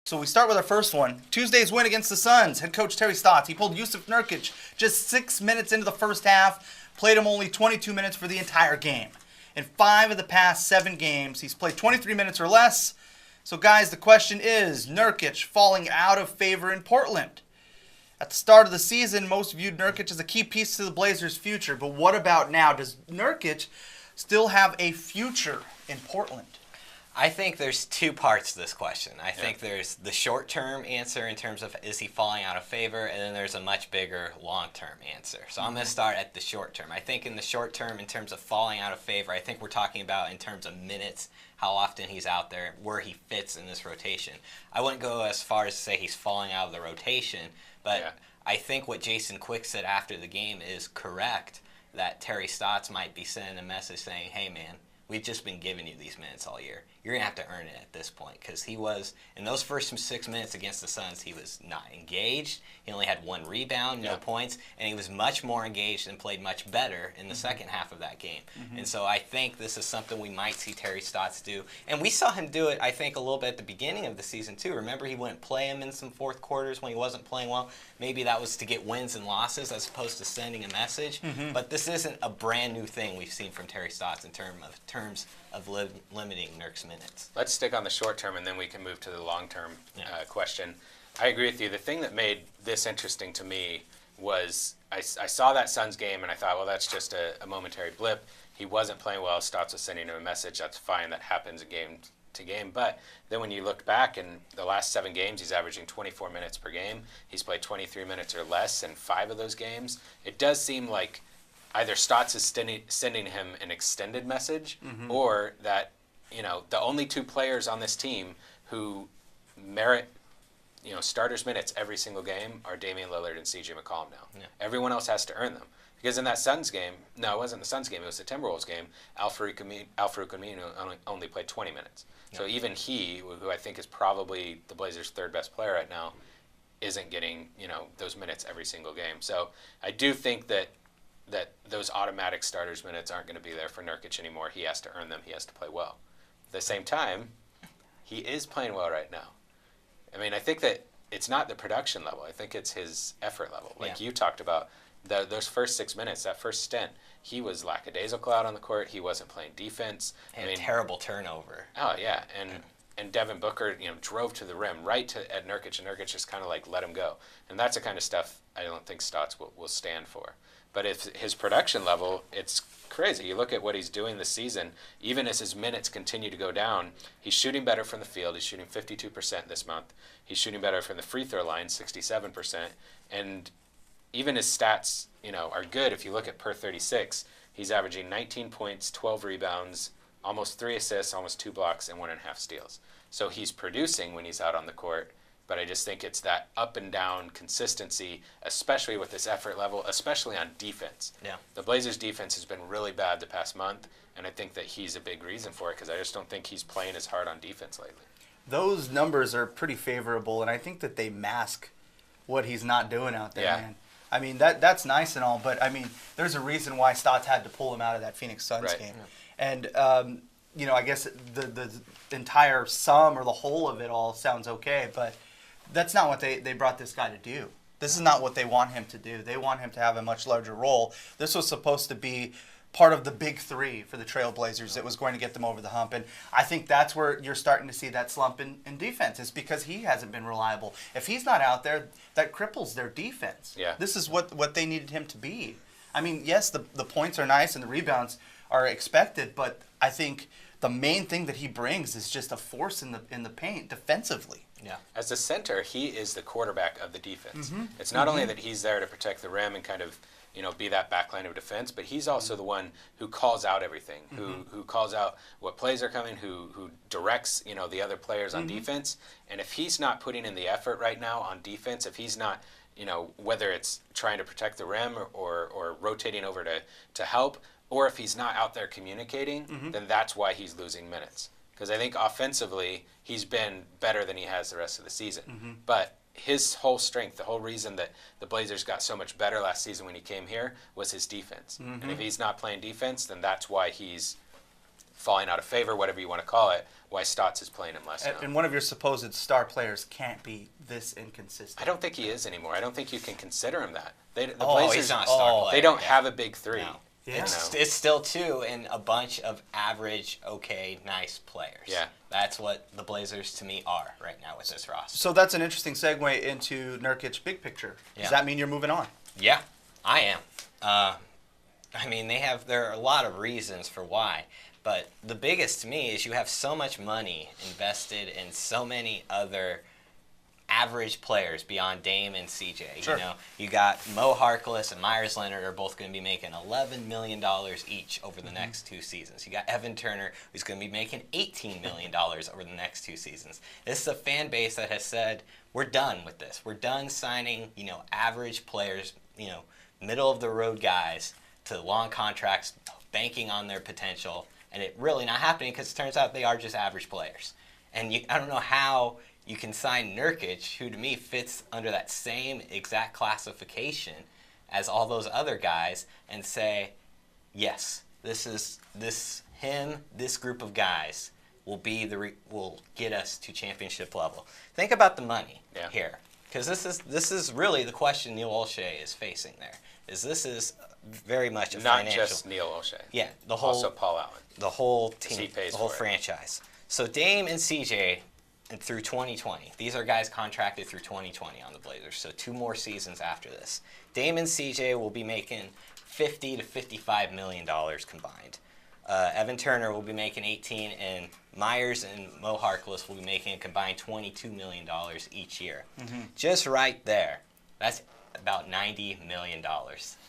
So we start with our first one. Tuesday's win against the Suns. Head coach Terry Stotts. He pulled Jusuf Nurkic just 6 minutes into the first half. Played him only 22 minutes for the entire game. In 5 of the past 7 games, he's played 23 minutes or less. So guys, the question is, Nurkic falling out of favor in Portland? At the start of the season, most viewed Nurkic as a key piece to the Blazers' future. But what about now? Does Nurkic still have a future in Portland? I think there's 2 parts to this question. I think there's the short-term answer in terms of is he falling out of favor, and then there's a much bigger long-term answer. So I'm going to start at the short-term. I think in the short-term, in terms of falling out of favor, I think we're talking about in terms of minutes, how often he's out there, where he fits in this rotation. I wouldn't go as far as to say he's falling out of the rotation, but I think what Jason Quick said after the game is correct, that Terry Stotts might be sending a message saying, hey, man, we've just been giving you these minutes all year. You're going to have to earn it at this point, because he was, in those first 6 minutes against the Suns, he was not engaged. He only had 1 rebound, no points, and he was much more engaged and played much better in the second half of that game. And so I think this is something we might see Terry Stotts do. And we saw him do it, I think, a little bit at the beginning of the season, too. Remember, he wouldn't play him in some fourth quarters when he wasn't playing well. Maybe that was to get wins and losses as opposed to sending a message. But this isn't a brand new thing we've seen from Terry Stotts in terms of limiting Nurk's minutes. Let's stick on the short term, and then we can move to the long term question. I agree with you. The thing that made this interesting to me was I saw that Suns game, and I thought, well, that's just a momentary blip. He wasn't playing well. Stotts was sending him a message. That's fine. That happens game to game. But then when you look back in the last 7 games, he's averaging 24 minutes per game. He's played 23 minutes or less in 5 of those games. It does seem like either Stotts is sending him an extended message, or that, you know, the only 2 players on this team who merit, you know, starters minutes every single game are Damian Lillard and CJ McCollum now. Everyone else has to earn them. Because in that Suns game, no, it wasn't the Suns game, it was the Timberwolves game, Al-Farouq Aminu only played 20 minutes. So even he, who I think is probably the Blazers' 3rd best player right now, isn't getting, you know, those minutes every single game. So I do think that those automatic starters minutes aren't going to be there for Nurkic anymore. He has to earn them. He has to play well. At the same time, he is playing well right now. I mean, I think that it's not the production level. I think it's his effort level. Like you talked about, those first 6 minutes, that first stint, he was lackadaisical out on the court. He wasn't playing defense. I mean, terrible turnover. Oh, yeah. And Devin Booker, you know, drove to the rim right at Nurkic, and Nurkic just kind of like let him go. And that's the kind of stuff I don't think Stotts will stand for. But if his production level, it's crazy. You look at what he's doing this season, even as his minutes continue to go down, he's shooting better from the field. He's shooting 52% this month. He's shooting better from the free throw line, 67%. And even his stats, you know, are good. If you look at per 36, he's averaging 19 points, 12 rebounds, almost 3 assists, almost 2 blocks, and 1.5 steals. So he's producing when he's out on the court. But I just think it's that up and down consistency, especially with this effort level, especially on defense. The Blazers' defense has been really bad the past month, and I think that he's a big reason for it, because I just don't think he's playing as hard on defense lately. Those numbers are pretty favorable, and I think that they mask what he's not doing out there, man. I mean, that's nice and all, but I mean, there's a reason why Stotts had to pull him out of that Phoenix Suns game. And you know, I guess the entire sum or the whole of it all sounds okay, but that's not what they brought this guy to do. This is not what they want him to do. They want him to have a much larger role. This was supposed to be part of the big 3 for the Trailblazers that was going to get them over the hump. And I think that's where you're starting to see that slump in defense. It's because he hasn't been reliable. If he's not out there, that cripples their defense. This is what they needed him to be. I mean, yes, the points are nice and the rebounds are expected, but I think the main thing that he brings is just a force in the paint defensively. As a center, he is the quarterback of the defense. It's not only that he's there to protect the rim and kind of, you know, be that backline of defense, but he's also the one who calls out everything, who calls out what plays are coming, who directs, you know, the other players on defense. And if he's not putting in the effort right now on defense, if he's not, you know, whether it's trying to protect the rim or rotating over to help, or if he's not out there communicating, then that's why he's losing minutes. Because I think offensively, he's been better than he has the rest of the season. But his whole strength, the whole reason that the Blazers got so much better last season when he came here was his defense. And if he's not playing defense, then that's why he's falling out of favor, whatever you want to call it. why Stotts is playing him less now. And one of your supposed star players can't be this inconsistent. I don't think he is anymore. I don't think you can consider him that. The Blazers, he's not a star player. They don't have a big three. No. Yeah. It's still two and a bunch of average, okay, nice players. Yeah. That's what the Blazers, to me, are right now with this roster. So that's an interesting segue into Nurkic big picture. Does that mean you're moving on? Yeah, I am. I mean, there are a lot of reasons for why, but the biggest to me is you have so much money invested in so many other average players beyond Dame and CJ. Sure. You know, you got Mo Harkless and Myers Leonard are both going to be making $11 million each over the next 2 seasons. You got Evan Turner, who's going to be making $18 million over the next 2 seasons. This is a fan base that has said, we're done with this. We're done signing, average players, middle of the road guys to long contracts, banking on their potential, and it really not happening because it turns out they are just average players. And I don't know how you can sign Nurkic, who to me fits under that same exact classification as all those other guys, and say, yes, this group of guys will get us to championship level. Think about the money here, because this is really the question Neil Olshey is facing there. This is very much a not financial. Not just Neil Olshey. Yeah, also Paul Allen. The whole team, he pays the whole for it. franchise. So Dame and CJ. And through 2020. These are guys contracted through 2020 on the Blazers, so 2 more seasons after this. Dame and CJ will be making $50 to $55 million combined. Evan Turner will be making 18, and Myers and Mo Harkless will be making a combined $22 million each year. Mm-hmm. Just right there, that's about $90 million.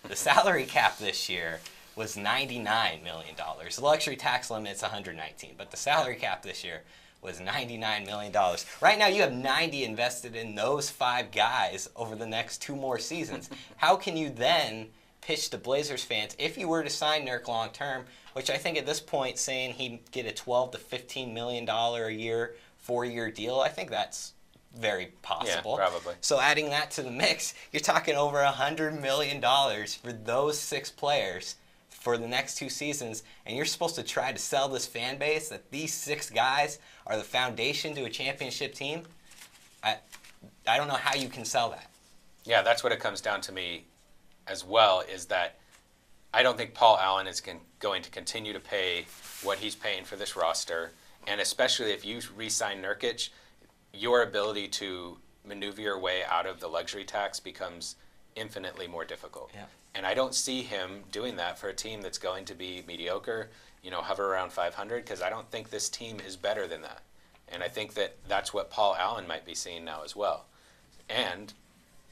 The salary cap this year was $99 million. The luxury tax limit's $119, but the salary cap this year was $99 million. Right now, you have $90 invested in those 5 guys over the next 2 more seasons. How can you then pitch to Blazers fans, if you were to sign Nurk long term, which I think at this point saying he'd get a $12 to $15 million a year, 4-year deal, I think that's very possible. Yeah, probably. So adding that to the mix, you're talking over $100 million for those 6 players for the next 2 seasons, and you're supposed to try to sell this fan base that these 6 guys are the foundation to a championship team. I don't know how you can sell that. Yeah, that's what it comes down to me as well, is that I don't think Paul Allen is going to continue to pay what he's paying for this roster, and especially if you re-sign Nurkic, your ability to maneuver your way out of the luxury tax becomes infinitely more difficult. Yeah. And I don't see him doing that for a team that's going to be mediocre, hover around 500, because I don't think this team is better than that. And I think that that's what Paul Allen might be seeing now as well. And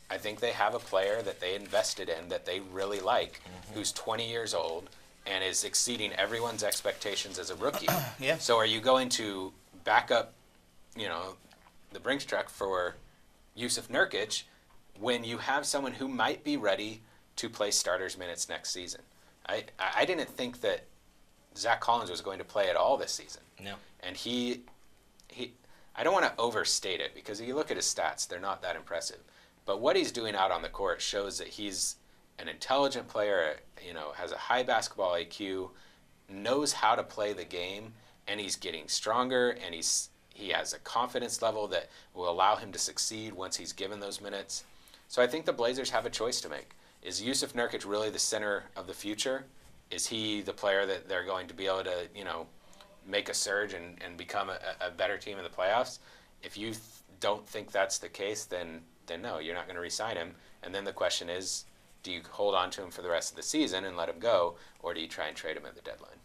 I think they have a player that they invested in that they really like, who's 20 years old and is exceeding everyone's expectations as a rookie. Yeah. So are you going to back up, the Brinks truck for Jusuf Nurkic when you have someone who might be ready to play starters minutes next season? I didn't think that Zach Collins was going to play at all this season. No. And he I don't want to overstate it, because if you look at his stats, they're not that impressive. But what he's doing out on the court shows that he's an intelligent player, has a high basketball IQ, knows how to play the game, and he's getting stronger, and he has a confidence level that will allow him to succeed once he's given those minutes. So I think the Blazers have a choice to make. Is Jusuf Nurkic really the center of the future? Is he the player that they're going to be able to, make a surge and become a better team in the playoffs? If you don't think that's the case, then no, you're not going to re-sign him. And then the question is, do you hold on to him for the rest of the season and let him go, or do you try and trade him at the deadline?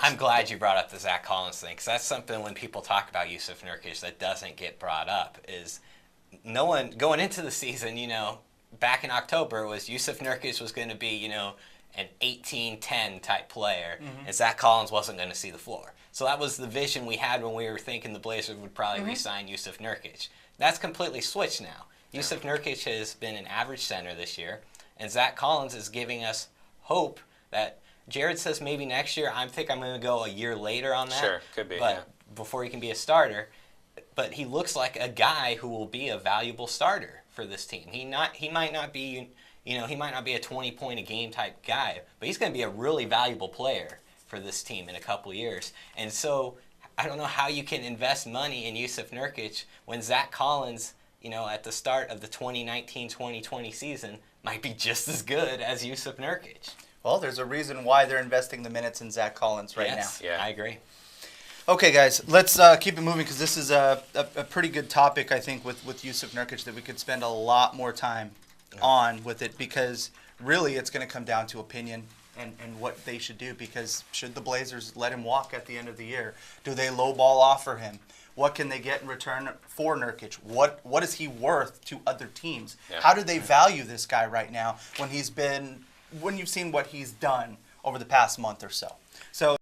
I'm glad you brought up the Zach Collins thing, because that's something when people talk about Jusuf Nurkic that doesn't get brought up, is no one going into the season, back in October, was Jusuf Nurkic was going to be, an 18-10 type player, and Zach Collins wasn't going to see the floor. So that was the vision we had when we were thinking the Blazers would probably re-sign Jusuf Nurkic. That's completely switched now. Jusuf Nurkic has been an average center this year, and Zach Collins is giving us hope that Jared says maybe next year. I think I'm going to go a year later on that. Sure, could be. But before he can be a starter. But he looks like a guy who will be a valuable starter for this team. He might not be, he might not be a 20-point-a-game type guy, but he's going to be a really valuable player for this team in a couple years. And so I don't know how you can invest money in Jusuf Nurkic when Zach Collins, at the start of the 2019-2020 season, might be just as good as Jusuf Nurkic. Well, there's a reason why they're investing the minutes in Zach Collins right yes, now. Yeah, I agree. Okay, guys, let's keep it moving because this is a pretty good topic, I think, with Jusuf Nurkic that we could spend a lot more time on with it because really it's going to come down to opinion and what they should do because should the Blazers let him walk at the end of the year? Do they lowball offer him? What can they get in return for Nurkic? What is he worth to other teams? Yeah. How do they value this guy right now when you've seen what he's done over the past month or so? So